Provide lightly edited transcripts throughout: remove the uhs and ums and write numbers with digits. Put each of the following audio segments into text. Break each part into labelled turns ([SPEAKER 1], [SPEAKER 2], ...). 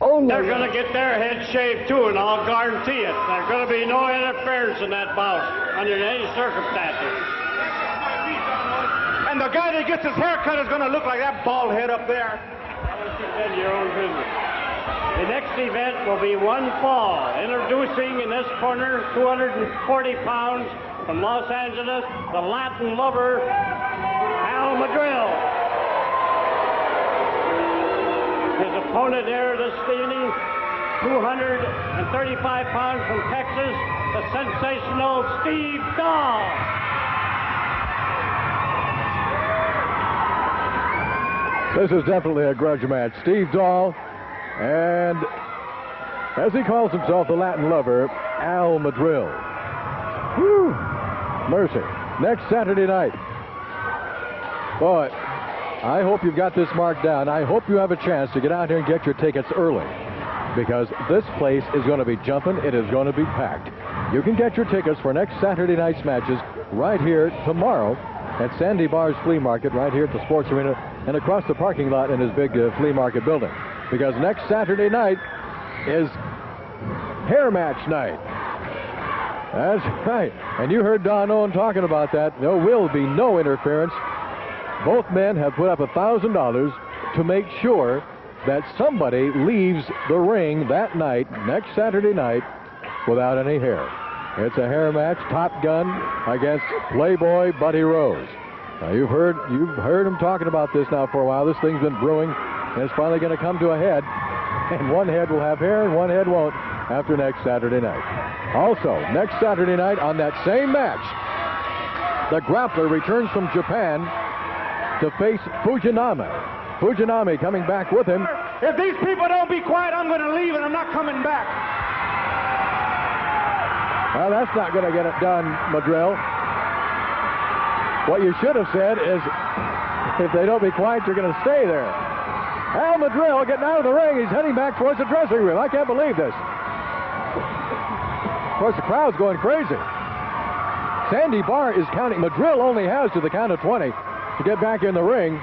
[SPEAKER 1] only.
[SPEAKER 2] They're going to get their head shaved too, and I'll guarantee it. There's going to be no interference in that bout under any circumstances.
[SPEAKER 3] And the guy that gets his hair cut is going to look like that bald head up there.
[SPEAKER 2] I'll let you tend to your own business. The next event will be one fall. Introducing in this corner, 240 pounds from Los Angeles, the Latin lover, Madril. His opponent here this evening, 235 pounds from Texas, the sensational Steve Dahl.
[SPEAKER 4] This is definitely a grudge match. Steve Dahl and, as he calls himself, the Latin lover, Madrill. Whew. Mercy. Next Saturday night. Boy, I hope you've got this marked down. I hope you have a chance to get out here and get your tickets early, because this place is going to be jumping. It is going to be packed. You can get your tickets for next Saturday night's matches right here tomorrow at Sandy Barr's Flea Market, right here at the Sports Arena and across the parking lot in his big flea market building. Because next Saturday night is hair match night. That's right. And you heard Don Owen talking about that. There will be no interference. Both men have put up $1,000 to make sure that somebody leaves the ring that night, next Saturday night, without any hair. It's a hair match, Top Gun against Playboy Buddy Rose. Now you've heard him talking about this now for a while. This thing's been brewing, and it's finally going to come to a head. And one head will have hair, and one head won't after next Saturday night. Also, next Saturday night on that same match, the grappler returns from Japan to face Fujinami. Fujinami coming back with him.
[SPEAKER 3] If these people don't be quiet, I'm going to leave, and I'm not coming back.
[SPEAKER 4] Well, that's not going to get it done, Madrill. What you should have said is, if they don't be quiet, you're going to stay there. Madrill getting out of the ring. He's heading back towards the dressing room. I can't believe this. Of course, the crowd's going crazy. Sandy Barr is counting. Madrill only has to the count of 20 to get back in the ring.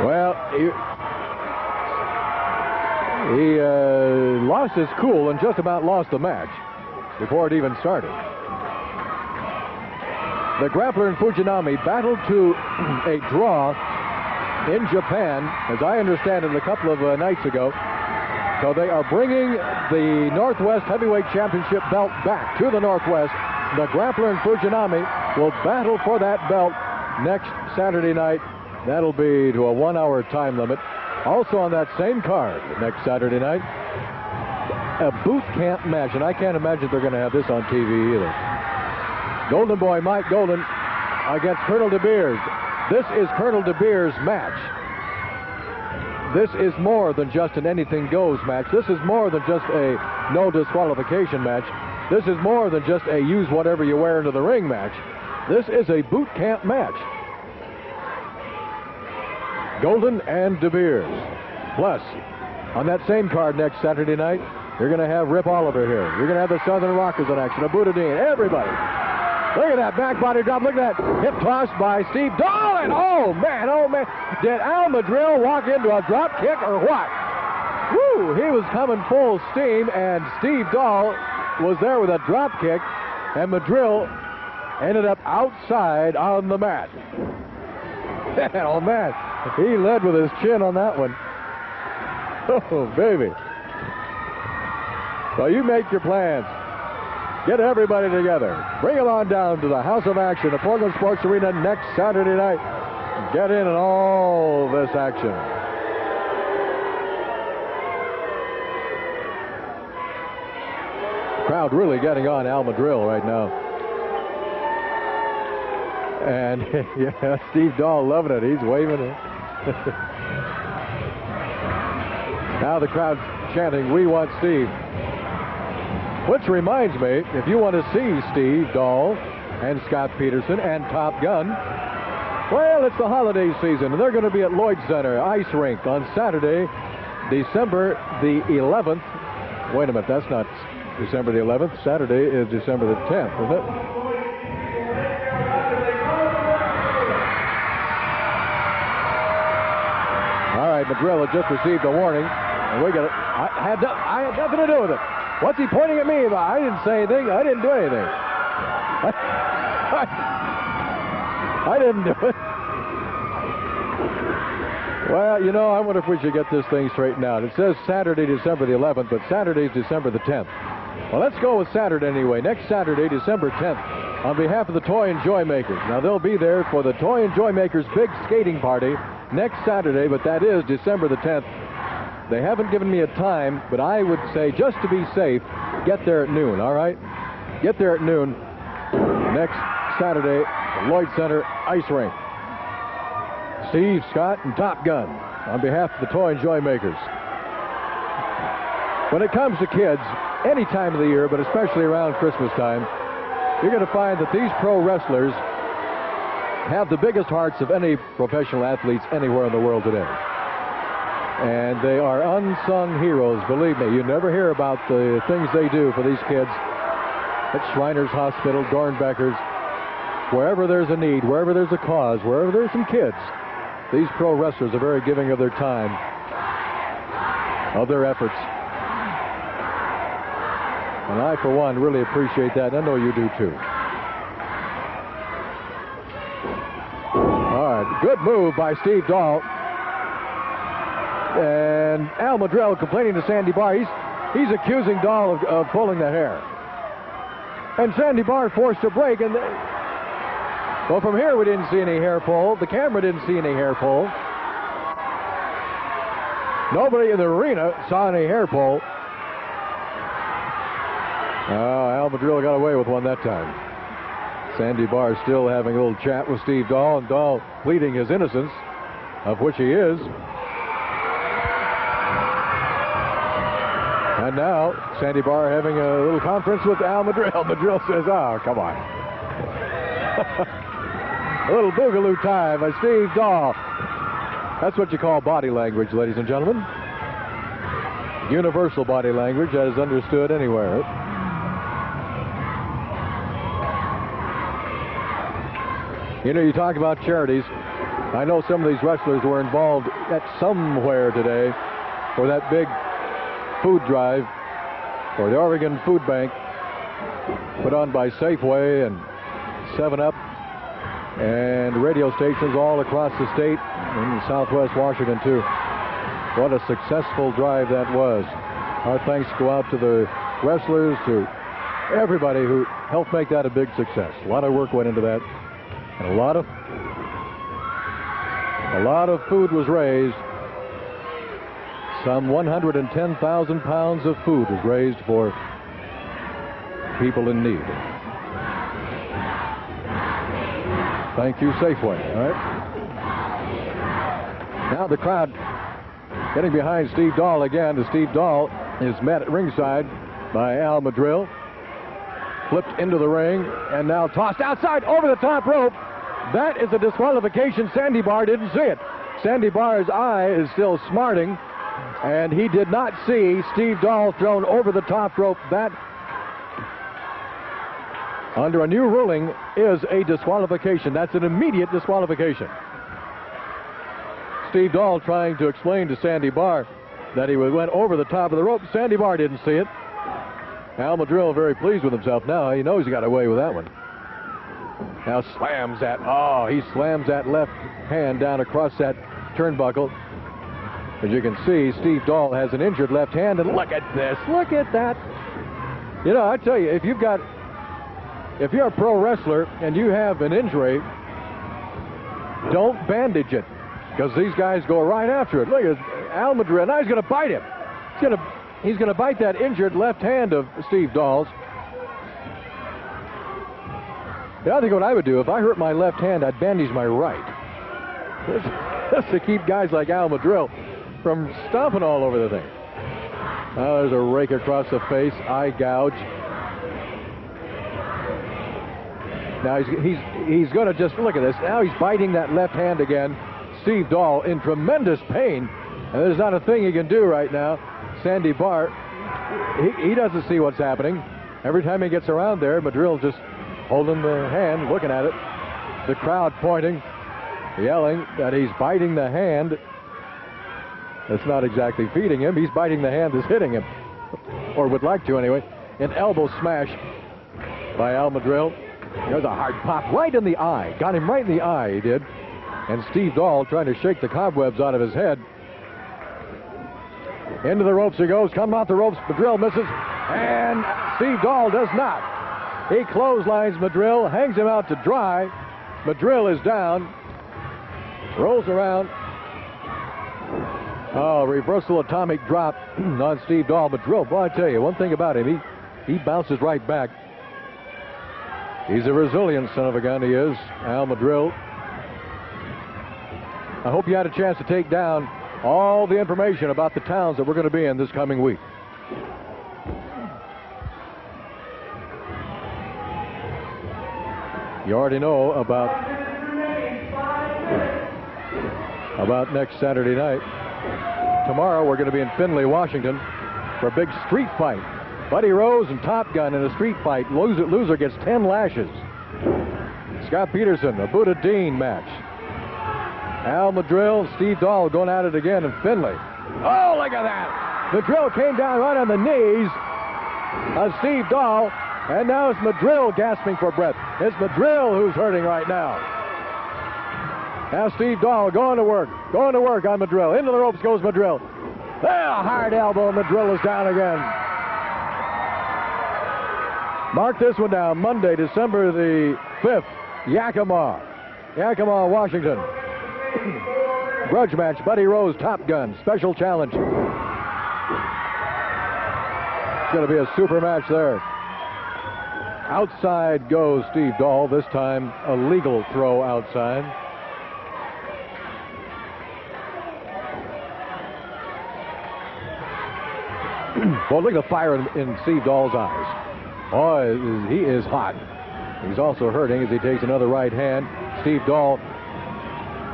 [SPEAKER 4] Well, he lost his cool and just about lost the match before it even started. The grappler and Fujinami battled to a draw in Japan, as I understand it, a couple of nights ago. So they are bringing the Northwest Heavyweight Championship belt back to the Northwest. The grappler and Fujinami will battle for that belt next Saturday night. That'll be to a 1-hour time limit. Also on that same card next Saturday night, a boot camp match, and I can't imagine they're going to have this on TV either. Golden Boy Mike Golden against Colonel De Beers. This is Colonel De Beers' match. This is more than just an anything goes match. This is more than just a no disqualification match. This is more than just a use whatever you wear into the ring match. This is a boot camp match. Golden and De Beers. Plus, on that same card next Saturday night, you're going to have Rip Oliver here. You're going to have the Southern Rockers in action, Abu Dhabi, everybody. Look at that back body drop. Look at that hip toss by Steve Dahl. And oh man. Did Madrill walk into a drop kick or what? Woo, he was coming full steam, and Steve Dahl was there with a drop kick, and Madrill ended up outside on the mat. Oh man, he led with his chin on that one. Oh baby. So you make your plans. Get everybody together. Bring it on down to the House of Action at Portland Sports Arena next Saturday night. Get in on all this action. Crowd really getting on Madrill right now. And yeah, Steve Dahl loving it. He's waving it. Now the crowd chanting, "We want Steve." Which reminds me, if you want to see Steve Dahl and Scott Peterson and Top Gun, well, it's the holiday season, and they're going to be at Lloyd Center Ice Rink on Saturday, December the 11th. Wait a minute, that's not December the 11th. Saturday is December the 10th, isn't it? All right, Madrill had just received a warning, and I had nothing to do with it. What's he pointing at me about? I didn't say anything. I didn't do anything. I didn't do it. Well, you know, I wonder if we should get this thing straightened out. It says Saturday, December the 11th, but Saturday's December the 10th. Well, let's go with Saturday anyway. Next Saturday, December 10th, on behalf of the Toy and Joy Makers. Now, they'll be there for the Toy and Joy Makers big skating party next Saturday, but that is December the 10th. They haven't given me a time, but I would say, just to be safe, get there at noon, all right? Get there at noon next Saturday, the Lloyd Center Ice Rink. Steve, Scott, and Top Gun on behalf of the Toy and Joy Makers. When it comes to kids, any time of the year, but especially around Christmas time, you're going to find that these pro wrestlers have the biggest hearts of any professional athletes anywhere in the world today. And they are unsung heroes, believe me. You never hear about the things they do for these kids at Shriners Hospital, Dornbeckers, wherever there's a need, wherever there's a cause, wherever there's some kids. These pro wrestlers are very giving of their time, of their efforts. And I, for one, really appreciate that, and I know you do, too. All right, good move by Steve Dahl. And Al Madrill complaining to Sandy Barr. He's accusing Dahl of pulling the hair. And Sandy Barr forced a break, and well, from here we didn't see any hair pull. The camera didn't see any hair pull. Nobody in the arena saw any hair pull. Al Madrill got away with one that time. Sandy Barr still having a little chat with Steve Dahl, and Dahl pleading his innocence, of which he is. And now, Sandy Barr having a little conference with Al Madrill. Madrill says, oh, come on. A little boogaloo time by Steve Dahl. That's what you call body language, ladies and gentlemen. Universal body language as understood anywhere. You know, you talk about charities. I know some of these wrestlers were involved at somewhere today for that big food drive for the Oregon Food Bank put on by Safeway and 7-Up and radio stations all across the state in southwest Washington, too. What a successful drive that was. Our thanks go out to the wrestlers, to everybody who helped make that a big success. A lot of work went into that, and a lot of food was raised. Some 110,000 pounds of food was raised for people in need. Thank you, Safeway. All right. Now the crowd getting behind Steve Dahl again. Steve Dahl is met at ringside by Al Madrill. Flipped into the ring and now tossed outside over the top rope. That is a disqualification. Sandy Barr didn't see it. Sandy Barr's eye is still smarting, and he did not see Steve Dahl thrown over the top rope. That, under a new ruling, is a disqualification. That's an immediate disqualification. Steve Dahl trying to explain to Sandy Barr that he went over the top of the rope. Sandy Barr didn't see it. Al Madrill very pleased with himself now. He knows he got away with that one. Now slams that. Oh, he slams that left hand down across that turnbuckle. As you can see, Steve Dahl has an injured left hand, and look at this. Look at that. You know, I tell you, if you're a pro wrestler and you have an injury, don't bandage it, because these guys go right after it. Look at Al Madrill. Now he's going to bite him. He's going to bite that injured left hand of Steve Dahl's. Yeah, I think what I would do, if I hurt my left hand, I'd bandage my right. Just to keep guys like Al Madrill from stomping all over the thing. Oh, there's a rake across the face, eye gouge. Now he's going to just, look at this. Now he's biting that left hand again. Steve Dahl in tremendous pain. And there's not a thing he can do right now. Sandy Barr, he doesn't see what's happening. Every time he gets around there, Madrill just holding the hand, looking at it. The crowd pointing, yelling that he's biting the hand. That's not exactly feeding him. He's biting the hand that's hitting him, or would like to anyway. An elbow smash by Al Madrill. There's a hard pop right in the eye. Got him right in the eye, he did. And Steve Dahl trying to shake the cobwebs out of his head. Into the ropes he goes. Coming off the ropes. Madrill misses. And Steve Dahl does not. He clotheslines Madrill, hangs him out to dry. Madrill is down. Rolls around. Oh, reversal atomic drop on Steve Dahl. Madrill, boy, I tell you, one thing about him, he bounces right back. He's a resilient son of a gun, he is, Al Madrill. I hope you had a chance to take down all the information about the towns that we're going to be in this coming week. You already know about next Saturday night. Tomorrow we're going to be in Findlay, Washington for a big street fight. Buddy Rose and Top Gun in a street fight. Loser gets 10 lashes. Scott Peterson, a Buddha Dean match. Al Madrill, Steve Dahl going at it again in Findlay. Oh, look at that! Madrill came down right on the knees of Steve Dahl, and now it's Madrill gasping for breath. It's Madrill who's hurting right now. Now Steve Dahl going to work on Madrill. Into the ropes goes Madrill. A hard elbow, Madrill is down again. Mark this one down, Monday, December the 5th, Yakima, Washington. Grudge match, Buddy Rose, Top Gun, special challenge. It's going to be a super match there. Outside goes Steve Dahl, this time a legal throw outside. Well, look at the fire in Steve Dahl's eyes. Oh, he is hot. He's also hurting as he takes another right hand. Steve Dahl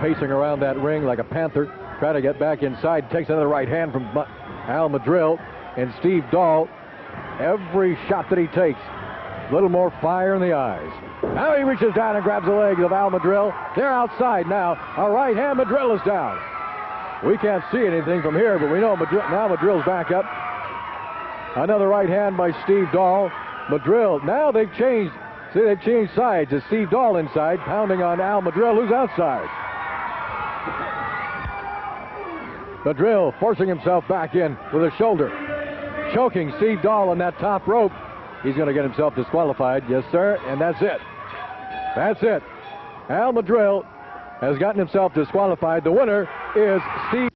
[SPEAKER 4] pacing around that ring like a panther, trying to get back inside. Takes another right hand from Al Madrill. And Steve Dahl, every shot that he takes, a little more fire in the eyes. Now he reaches down and grabs the legs of Al Madrill. They're outside now. A right hand, Madrill is down. We can't see anything from here, but we know now Madrill's back up. Another right hand by Steve Dahl. Madrill, now they've changed. See, they've changed sides. It's Steve Dahl inside, pounding on Al Madrill, who's outside. Madrill forcing himself back in with a shoulder. Choking Steve Dahl on that top rope. He's going to get himself disqualified. Yes, sir, and that's it. That's it. Al Madrill has gotten himself disqualified. The winner is Steve